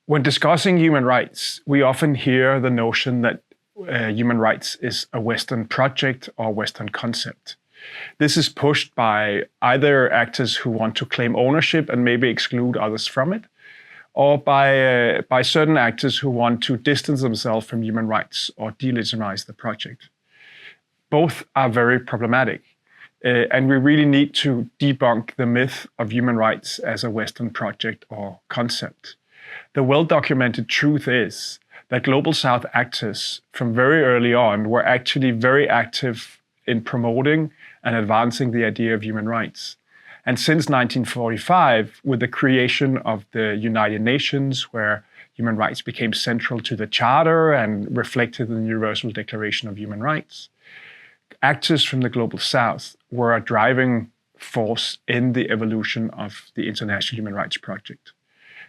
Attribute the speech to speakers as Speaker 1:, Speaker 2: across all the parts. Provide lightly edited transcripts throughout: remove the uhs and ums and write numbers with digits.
Speaker 1: When discussing human rights, we often hear the notion that human rights is a Western project or Western concept. This is pushed by either actors who want to claim ownership and maybe exclude others from it, or by certain actors who want to distance themselves from human rights or delegitimize the project. Both are very problematic, and we really need to debunk the myth of human rights as a Western project or concept. The well-documented truth is that Global South actors from very early on were actually very active in promoting and advancing the idea of human rights. And since 1945, with the creation of the United Nations, where human rights became central to the Charter and reflected in the Universal Declaration of Human Rights, actors from the Global South were a driving force in the evolution of the International Human Rights Project.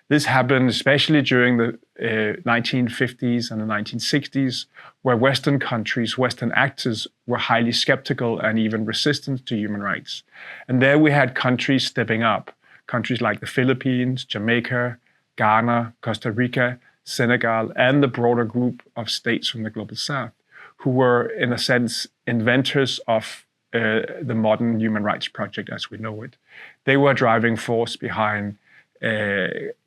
Speaker 1: This happened especially during the 1950s and the 1960s, where Western countries, Western actors were highly skeptical and even resistant to human rights. And there we had countries stepping up, countries like the Philippines, Jamaica, Ghana, Costa Rica, Senegal, and the broader group of states from the Global South, who were, in a sense, inventors of the modern human rights project as we know it. They were a driving force behind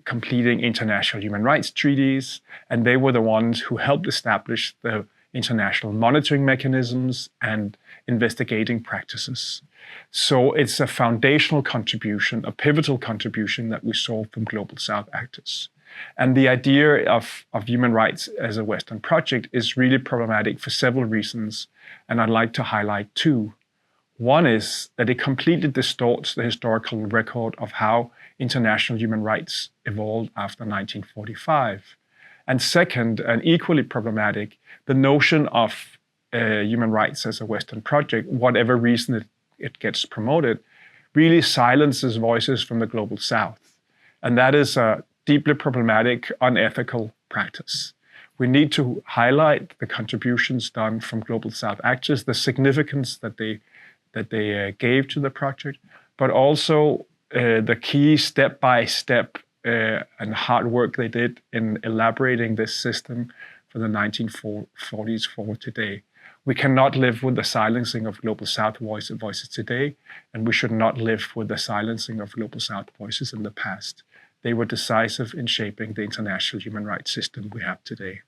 Speaker 1: completing international human rights treaties, and they were the ones who helped establish the international monitoring mechanisms and investigating practices. So it's a foundational contribution, a pivotal contribution that we saw from Global South actors. And the idea of human rights as a Western project is really problematic for several reasons, and I'd like to highlight two. One is that it completely distorts the historical record of how international human rights evolved after 1945. And second, and equally problematic, the notion of human rights as a Western project, whatever reason it gets promoted, really silences voices from the Global South. And that is a deeply problematic, unethical practice. We need to highlight the contributions done from Global South actors, the significance that they gave to the project, but also the key step-by-step and hard work they did in elaborating this system from the 1940s forward today. We cannot live with the silencing of Global South voices today, and we should not live with the silencing of Global South voices in the past. They were decisive in shaping the international human rights system we have today.